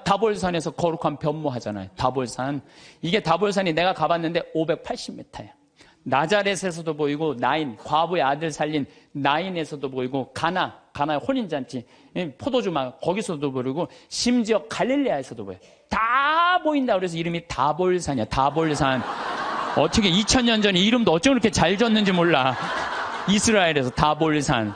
다볼산에서 거룩한 변모하잖아요. 다볼산. 이게 다볼산이 내가 가봤는데 580m예요. 나자렛에서도 보이고 과부의 아들 살린 나인에서도 보이고 가나의 혼인잔치, 포도주막 거기서도 보이고 심지어 갈릴레아에서도 보여요. 다 보인다. 그래서 이름이 다볼산이야. 다볼산. 어떻게 2000년 전에 이름도 어쩜 그렇게 잘 졌는지 몰라. 이스라엘에서 다볼산.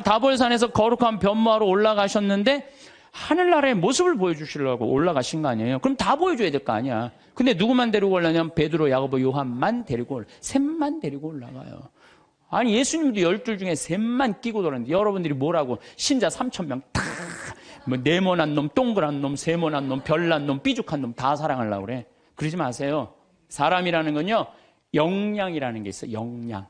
다볼산에서 거룩한 변모하러 올라가셨는데 하늘나라의 모습을 보여주시려고 올라가신 거 아니에요? 그럼 다 보여줘야 될 거 아니야. 근데 누구만 데리고 올라냐면 베드로, 야고보, 요한만 데리고 셋만 데리고 올라가요. 아니 예수님도 12 중에 셋만 끼고 돌았는데 여러분들이 뭐라고 신자 3000명 다 뭐 네모난 놈, 동그란 놈, 세모난 놈, 별난 놈, 삐죽한 놈 다 사랑하려고 그래. 그러지 마세요. 사람이라는 건요 역량이라는 게 있어요. 역량.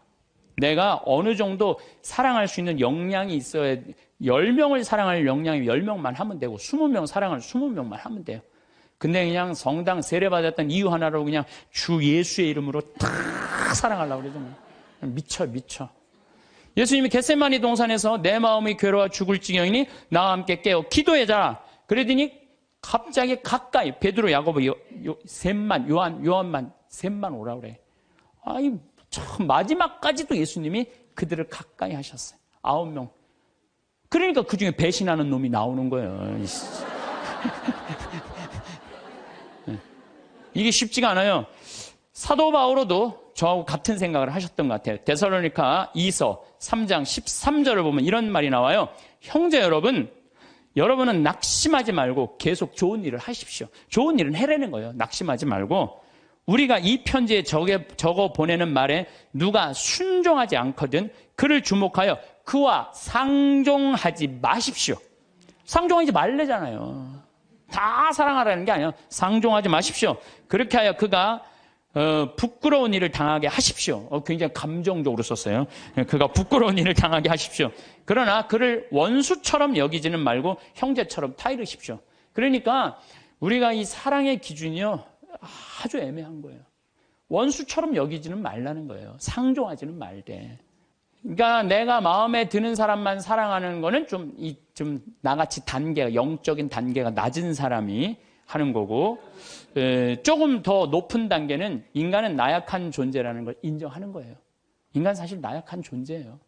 내가 어느 정도 사랑할 수 있는 역량이 있어야 10명을 사랑할 역량이 10명만 하면 되고 20명 사랑할 20명만 하면 돼요. 근데 그냥 성당 세례받았던 이유 하나로 그냥 주 예수의 이름으로 다 사랑하려고 그러잖아요. 미쳐. 예수님이 겟세마니 동산에서 내 마음이 괴로워 죽을 지경이니 나와 함께 깨어 기도해라. 그러더니 갑자기 가까이 베드로, 야고보, 셋만 요한만 셋만 오라 그래. 참 마지막까지도 예수님이 그들을 가까이 하셨어요. 9명. 그러니까 그 중에 배신하는 놈이 나오는 거예요. 이게 쉽지가 않아요. 사도 바오로도 저하고 같은 생각을 하셨던 것 같아요. 데살로니가 2서 3장 13절을 보면 이런 말이 나와요. 형제 여러분, 여러분은 낙심하지 말고 계속 좋은 일을 하십시오. 좋은 일은 해내는 거예요. 낙심하지 말고. 우리가 이 편지에 적어 보내는 말에 누가 순종하지 않거든 그를 주목하여 그와 상종하지 마십시오. 상종하지 말래잖아요. 다 사랑하라는 게 아니에요. 상종하지 마십시오. 그렇게 하여 그가 부끄러운 일을 당하게 하십시오. 굉장히 감정적으로 썼어요. 그가 부끄러운 일을 당하게 하십시오. 그러나 그를 원수처럼 여기지는 말고 형제처럼 타이르십시오. 그러니까 우리가 이 사랑의 기준이요 아주 애매한 거예요. 원수처럼 여기지는 말라는 거예요. 상종하지는 말되. 그러니까 내가 마음에 드는 사람만 사랑하는 거는 좀 나같이 영적인 단계가 낮은 사람이 하는 거고, 조금 더 높은 단계는 인간은 나약한 존재라는 걸 인정하는 거예요. 인간 사실 나약한 존재예요.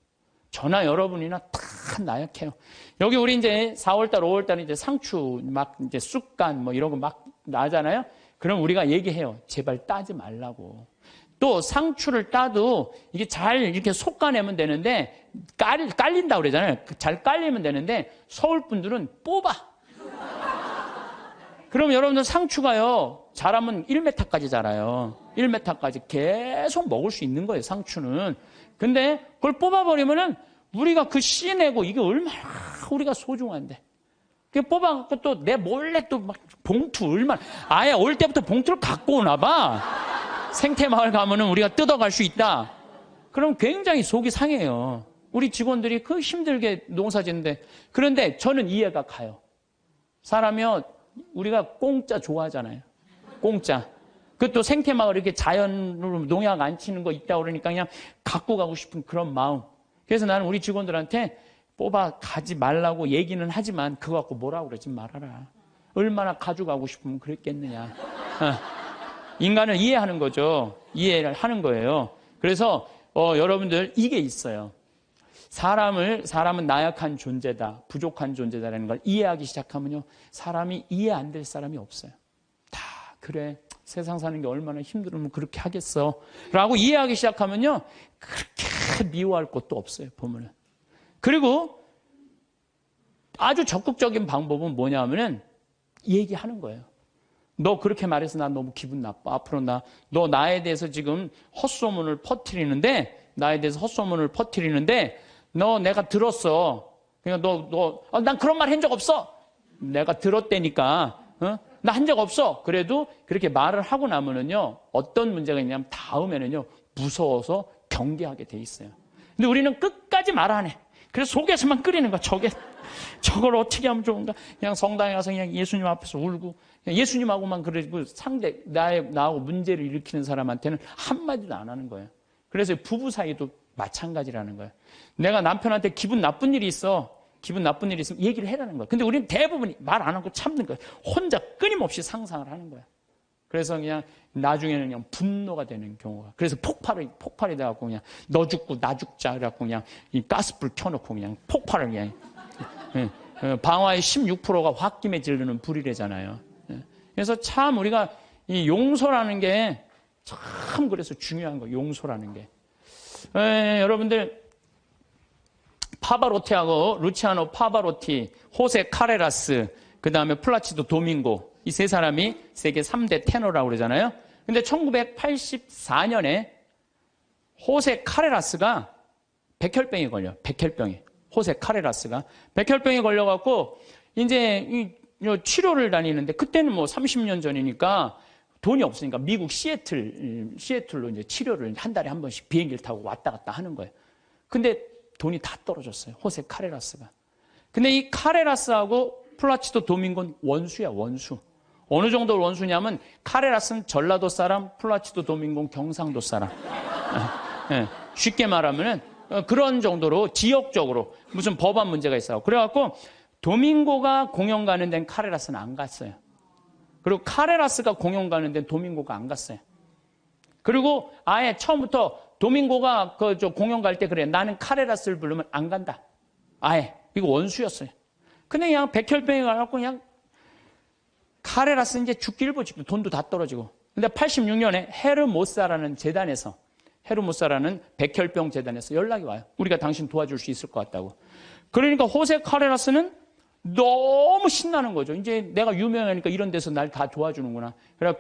저나 여러분이나 다 나약해요. 여기 우리 이제 4월달, 5월달 이제 상추 이제 쑥간 이런 거 막 나잖아요. 그럼 우리가 얘기해요. 제발 따지 말라고. 또 상추를 따도 이게 잘 이렇게 솎아내면 되는데 깔린다고 그러잖아요. 잘 깔리면 되는데 서울 분들은 뽑아. 그럼 여러분들 상추가요. 자라면 1m까지 자라요. 1m까지 계속 먹을 수 있는 거예요. 상추는. 근데 그걸 뽑아버리면은 우리가 그 씨 내고 이게 얼마나 우리가 소중한데. 뽑아갖고 또 내 몰래 또 막 봉투 얼마나 아예 올 때부터 봉투를 갖고 오나 봐. 생태마을 가면은 우리가 뜯어갈 수 있다. 그럼 굉장히 속이 상해요. 우리 직원들이 그 힘들게 농사 짓는데. 그런데 저는 이해가 가요. 사람이요 우리가 공짜 좋아하잖아요. 공짜. 그것도 생태마을 이렇게 자연으로 농약 안 치는 거 있다 그러니까 그냥 갖고 가고 싶은 그런 마음. 그래서 나는 우리 직원들한테 뽑아 가지 말라고 얘기는 하지만 그거 갖고 뭐라고 그러지 말아라. 얼마나 가져가고 싶으면 그랬겠느냐. 인간을 이해하는 거죠. 이해를 하는 거예요. 그래서 여러분들 이게 있어요. 사람은 나약한 존재다, 부족한 존재다라는 걸 이해하기 시작하면요. 사람이 이해 안 될 사람이 없어요. 다 그래. 세상 사는 게 얼마나 힘들으면 그렇게 하겠어. 라고 이해하기 시작하면요. 그렇게 미워할 것도 없어요. 보면은. 그리고 아주 적극적인 방법은 뭐냐면은 얘기하는 거예요. 너 그렇게 말해서 나 너무 기분 나빠. 앞으로 너 나에 대해서 지금 헛소문을 퍼뜨리는데, 너 내가 들었어. 그러니까 난 그런 말 한 적 없어. 내가 들었다니까. 나 한 적 없어. 그래도 그렇게 말을 하고 나면은요, 어떤 문제가 있냐면 다음에는요, 무서워서 경계하게 돼 있어요. 근데 우리는 끝까지 말 안 해. 그래서 속에서만 끓이는 거야. 저걸 어떻게 하면 좋은가? 그냥 성당에 가서 그냥 예수님 앞에서 울고, 그냥 예수님하고만 그러고 나하고 문제를 일으키는 사람한테는 한마디도 안 하는 거예요. 그래서 부부 사이도 마찬가지라는 거예요. 내가 남편한테 기분 나쁜 일이 있으면 얘기를 해라는 거예요. 근데 우리는 대부분 말 안 하고 참는 거예요. 혼자 끊임없이 상상을 하는 거예요. 그래서 그냥 나중에는 그냥 분노가 되는 경우가. 그래서 폭발이 돼갖고 그냥 너 죽고 나 죽자. 그래갖고 그냥 이 가스불 켜놓고 그냥 폭발을 그냥. 방화의 16%가 홧김에 지르는 불이래잖아요. 그래서 참 우리가 이 용서라는 게 참 그래서 중요한 거예요. 용서라는 게. 여러분들 파바로티하고 루치아노 파바로티, 호세 카레라스, 그 다음에 플라치도 도밍고 이 세 사람이 세계 3대 테너라고 그러잖아요. 근데 1984년에 호세 카레라스가 백혈병에 걸려. 백혈병에. 호세 카레라스가 백혈병에 걸려갖고 이제 치료를 다니는데 그때는 뭐 30년 전이니까 돈이 없으니까 미국 시애틀로 이제 치료를 한 달에 한 번씩 비행기를 타고 왔다 갔다 하는 거예요. 근데 돈이 다 떨어졌어요. 호세 카레라스가. 근데 이 카레라스하고 플라치도 도밍고는 원수야, 원수. 어느 정도 원수냐면 카레라스는 전라도 사람, 플라치도 도밍고는 경상도 사람. 쉽게 말하면은 그런 정도로 지역적으로 무슨 법안 문제가 있어요. 그래갖고 도밍고가 공연 가는 데는 카레라스는 안 갔어요. 그리고 카레라스가 공연 가는 데는 도밍고가 안 갔어요. 그리고 아예 처음부터 도밍고가 공연 갈 때 그래. 나는 카레라스를 부르면 안 간다. 아예. 이거 원수였어요. 근데 그냥 백혈병에 가갖고 그냥 카레라스 이제 죽기일보 직후 돈도 다 떨어지고. 근데 86년에 헤르모사라는 재단에서 헤르모사라는 백혈병 재단에서 연락이 와요. 우리가 당신 도와줄 수 있을 것 같다고. 그러니까 호세 카레라스는 너무 신나는 거죠. 이제 내가 유명하니까 이런 데서 날 다 도와주는구나. 그래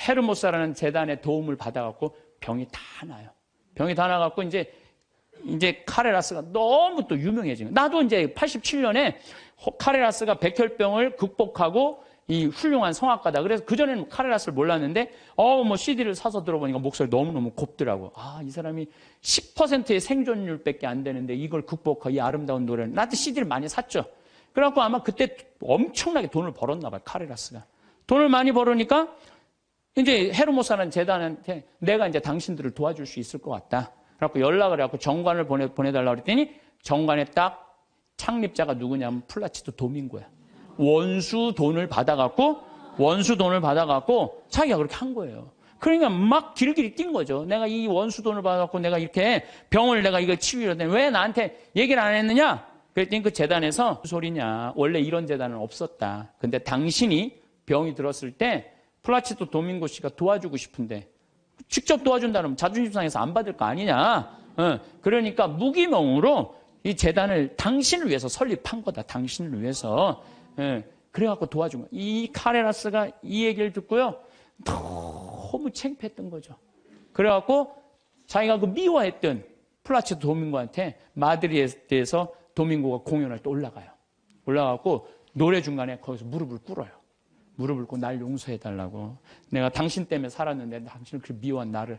헤르모사라는 재단의 도움을 받아갖고 병이 다 나요. 병이 다 나갖고 이제 카레라스가 너무 또 유명해진 거예요. 나도 이제 87년에 카레라스가 백혈병을 극복하고 이 훌륭한 성악가다. 그래서 그전에는 카레라스를 몰랐는데, 뭐 CD를 사서 들어보니까 목소리 너무너무 곱더라고. 이 사람이 10%의 생존율밖에 안 되는데 이걸 극복하고 이 아름다운 노래를. 나도 CD를 많이 샀죠. 그래갖고 아마 그때 엄청나게 돈을 벌었나 봐요, 카레라스가. 돈을 많이 벌으니까 이제 헤르모사라는 재단한테 내가 이제 당신들을 도와줄 수 있을 것 같다. 그래갖고 연락을 해갖고 정관을 보내달라고 그랬더니 정관에 딱 창립자가 누구냐면 플라치도 도밍고야. 원수 돈을 받아갖고 자기가 그렇게 한 거예요. 그러니까 막 길길이 뛴 거죠. 내가 이 원수 돈을 받아갖고 내가 이렇게 병을 내가 이거 치유했는데 왜 나한테 얘기를 안 했느냐? 그랬더니 그 재단에서 무슨 소리냐. 원래 이런 재단은 없었다. 근데 당신이 병이 들었을 때 플라치도 도밍고 씨가 도와주고 싶은데 직접 도와준다면 자존심 상해서 안 받을 거 아니냐. 그러니까 무기명으로 이 재단을 당신을 위해서 설립한 거다. 당신을 위해서. 그래갖고 도와준 거예요. 이 카레라스가 이 얘기를 듣고요. 너무 창피했던 거죠. 그래갖고 자기가 그 미워했던 플라치도 도밍고한테 마드리드에서 도밍고가 공연할 때 올라가고 노래 중간에 거기서 무릎을 꿇어요. 무릎을 꿇고 날 용서해달라고. 내가 당신 때문에 살았는데 당신을 그렇게 미워한 나를.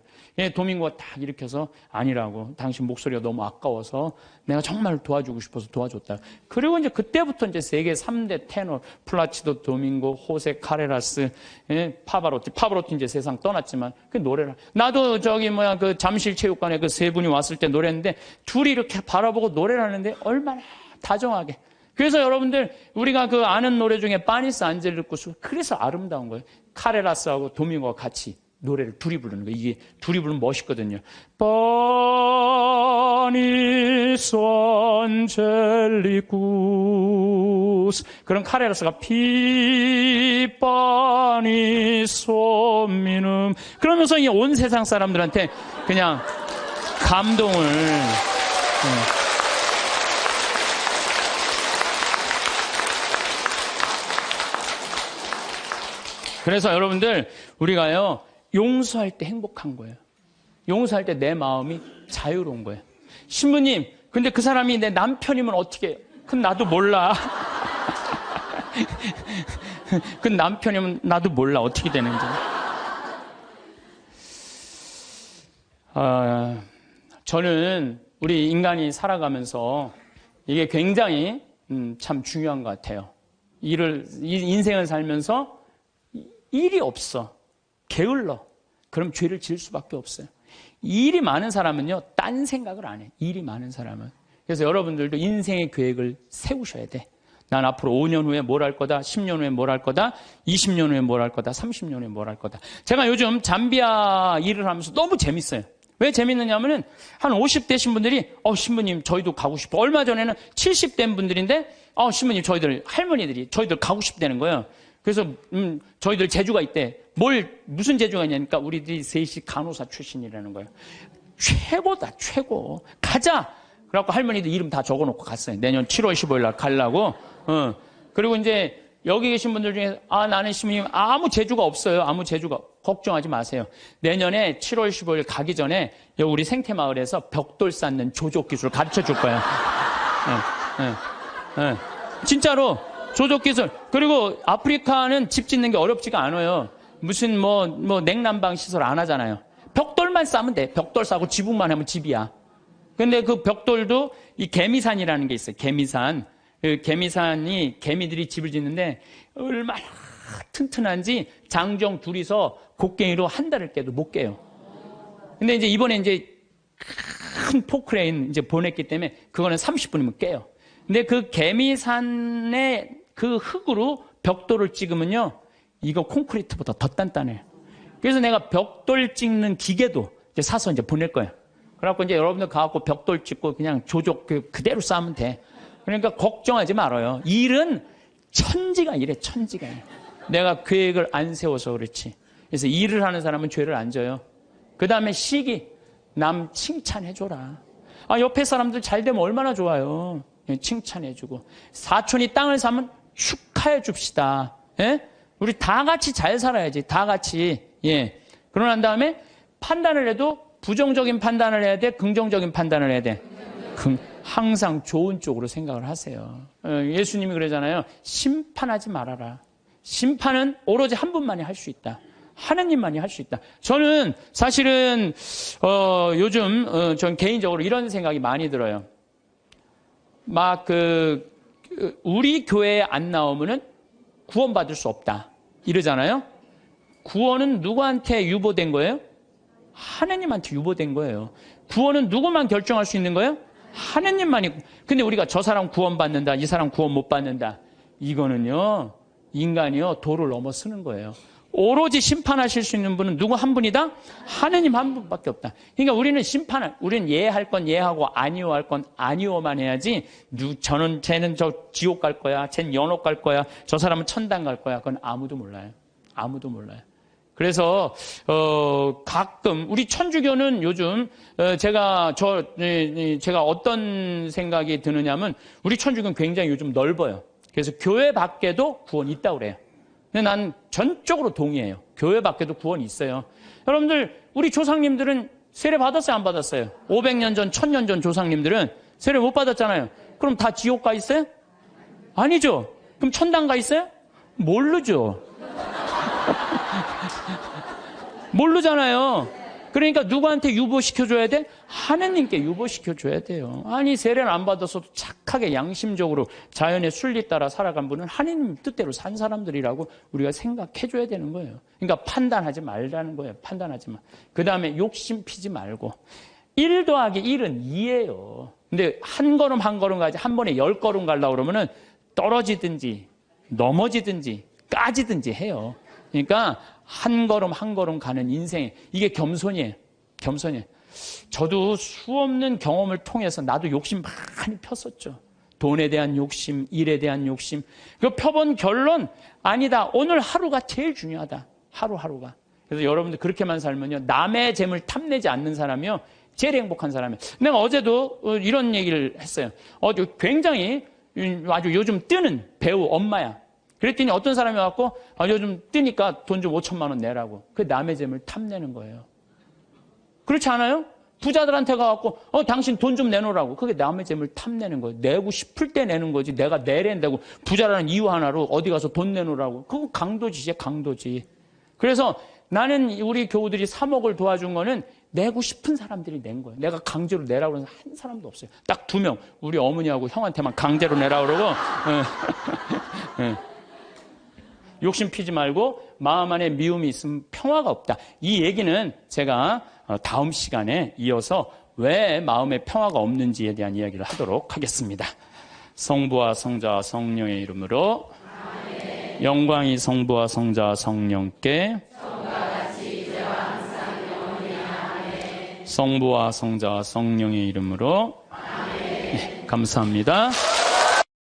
도밍고가 딱 일으켜서 아니라고. 당신 목소리가 너무 아까워서 내가 정말 도와주고 싶어서 도와줬다. 그리고 이제 그때부터 이제 세계 3대 테너 플라치도 도밍고, 호세 카레라스, 파바로티 이제 세상 떠났지만 그 노래를. 나도 그 잠실체육관에 그 세 분이 왔을 때 노래했는데 둘이 이렇게 바라보고 노래를 하는데 얼마나 다정하게. 그래서 여러분들 우리가 그 아는 노래 중에 파니스 안젤리쿠스 그래서 아름다운 거예요. 카레라스하고 도밍고가 같이 노래를 둘이 부르는 거예요. 이게 둘이 부르면 멋있거든요. 파니스 안젤리쿠스 그런 카레라스가 파니스 미눔 그러면서 이 온 세상 사람들한테 그냥 감동을 그래서 여러분들 우리가요 용서할 때 행복한 거예요. 용서할 때 내 마음이 자유로운 거예요. 신부님 근데 그 사람이 내 남편이면 어떻게 해요? 그건 나도 몰라. 그 남편이면 나도 몰라 어떻게 되는지. 저는 우리 인간이 살아가면서 이게 굉장히 참 중요한 것 같아요. 인생을 살면서 일이 없어. 게을러. 그럼 죄를 지을 수밖에 없어요. 일이 많은 사람은요, 딴 생각을 안 해. 일이 많은 사람은. 그래서 여러분들도 인생의 계획을 세우셔야 돼. 난 앞으로 5년 후에 뭘 할 거다, 10년 후에 뭘 할 거다, 20년 후에 뭘 할 거다, 30년 후에 뭘 할 거다. 제가 요즘 잠비아 일을 하면서 너무 재밌어요. 왜 재밌느냐면은 한 50대신 분들이 신부님 저희도 가고 싶어. 얼마 전에는 70대 분들인데 신부님 저희들 할머니들이 저희들 가고 싶다는 거예요. 그래서 저희들 재주가 있대. 무슨 재주가 있냐니까 우리들이 셋이 간호사 출신이라는 거예요. 최고다 최고. 가자. 그래갖고 할머니들 이름 다 적어놓고 갔어요. 내년 7월 15일 날 가려고. 그리고 이제 여기 계신 분들 중에 나는 신부님 아무 재주가 없어요. 아무 재주가. 걱정하지 마세요. 내년에 7월 15일 가기 전에 우리 생태마을에서 벽돌 쌓는 조족 기술 가르쳐 줄 거예요. 진짜로 조족 기술. 그리고 아프리카는 집 짓는 게 어렵지가 않아요. 무슨 냉난방 시설 안 하잖아요. 벽돌만 싸면 돼. 벽돌 싸고 지붕만 하면 집이야. 근데 그 벽돌도 이 개미산이라는 게 있어요. 개미산. 그 개미산이 개미들이 집을 짓는데 얼마나 튼튼한지 장정 둘이서 곡괭이로 한 달을 깨도 못 깨요. 근데 이제 이번에 이제 큰 포크레인 이제 보냈기 때문에 그거는 30분이면 깨요. 근데 그 개미산의 그 흙으로 벽돌을 찍으면요, 이거 콘크리트보다 더 단단해요. 그래서 내가 벽돌 찍는 기계도 이제 사서 이제 보낼 거예요. 그래갖고 이제 여러분들 가갖고 벽돌 찍고 그냥 조족 그대로 쌓으면 돼. 그러니까 걱정하지 말아요. 일은 천지가 이래, 천지가. 내가 계획을 안 세워서 그렇지. 그래서 일을 하는 사람은 죄를 안 져요. 그 다음에 시기, 남 칭찬해줘라. 옆에 사람들 잘 되면 얼마나 좋아요. 칭찬해주고. 사촌이 땅을 사면 축하해 줍시다. 예? 우리 다 같이 잘 살아야지. 다 같이. 예. 그러고 난 다음에 판단을 해도 부정적인 판단을 해야 돼? 긍정적인 판단을 해야 돼? 항상 좋은 쪽으로 생각을 하세요. 예수님이 그러잖아요. 심판하지 말아라. 심판은 오로지 한 분만이 할 수 있다. 하느님만이 할 수 있다. 저는 사실은 요즘 전 개인적으로 이런 생각이 많이 들어요. 막 우리 교회에 안 나오면은 구원받을 수 없다. 이러잖아요. 구원은 누구한테 유보된 거예요? 하느님한테 유보된 거예요. 구원은 누구만 결정할 수 있는 거예요? 하느님만이. 근데 우리가 저 사람 구원받는다, 이 사람 구원 못 받는다. 이거는요, 인간이요, 도를 넘어서는 거예요. 오로지 심판하실 수 있는 분은 누구 한 분이다? 하느님 한 분밖에 없다. 그러니까 우리는 예할 건 예하고 아니오 할 건 아니오만 해야지, 쟤는 저 지옥 갈 거야, 쟤는 연옥 갈 거야, 저 사람은 천당 갈 거야. 그건 아무도 몰라요. 아무도 몰라요. 그래서 가끔 우리 천주교는 요즘 제가 어떤 생각이 드느냐면 우리 천주교는 굉장히 요즘 넓어요. 그래서 교회 밖에도 구원이 있다고 그래요. 근데 난 전적으로 동의해요. 교회 밖에도 구원이 있어요. 여러분들 우리 조상님들은 세례 받았어요, 안 받았어요? 500년 전, 1000년 전 조상님들은 세례 못 받았잖아요. 그럼 다 지옥 가 있어요? 아니죠. 그럼 천당 가 있어요? 모르죠. 모르잖아요. 그러니까 누구한테 유보시켜줘야 돼? 하느님께 유보시켜줘야 돼요. 아니 세례를 안 받아서도 착하게 양심적으로 자연의 순리 따라 살아간 분은 하느님 뜻대로 산 사람들이라고 우리가 생각해줘야 되는 거예요. 그러니까 판단하지 말라는 거예요. 판단하지 마. 그 다음에 욕심 피지 말고. 1 더하기 1은 2예요. 근데 한 걸음 한 걸음 가지 한 번에 10걸음 가려고 그러면은 떨어지든지 넘어지든지 까지든지 해요. 그러니까 한 걸음 한 걸음 가는 인생, 이게 겸손이에요. 겸손이에요. 저도 수없는 경험을 통해서 나도 욕심 많이 폈었죠. 돈에 대한 욕심, 일에 대한 욕심. 그 펴본 결론, 아니다. 오늘 하루가 제일 중요하다. 하루하루가. 그래서 여러분들 그렇게만 살면요, 남의 재물 탐내지 않는 사람이요, 제일 행복한 사람이에요. 내가 어제도 이런 얘기를 했어요. 굉장히 아주 요즘 뜨는 배우 엄마야. 그랬더니 어떤 사람이 와갖고 요즘 뜨니까 돈 좀 5천만 원 내라고. 그 남의 재물 탐내는 거예요. 그렇지 않아요? 부자들한테 가갖고 당신 돈 좀 내놓으라고. 그게 남의 재물 탐내는 거예요. 내고 싶을 때 내는 거지. 내가 내랜다고 부자라는 이유 하나로 어디 가서 돈 내놓으라고. 그거 강도짓이야, 강도짓. 그래서 나는 우리 교우들이 3억을 도와준 거는 내고 싶은 사람들이 낸 거예요. 내가 강제로 내라고 해서 한 사람도 없어요. 딱 2명. 우리 어머니하고 형한테만 강제로 내라고 그러고. 욕심 피지 말고 마음 안에 미움이 있으면 평화가 없다. 이 얘기는 제가 다음 시간에 이어서 왜 마음의 평화가 없는지에 대한 이야기를 하도록 하겠습니다. 성부와 성자와 성령의 이름으로 아멘. 영광이 성부와 성자와 성령께 성부와 성자와 성령의 이름으로 아멘. 네, 감사합니다.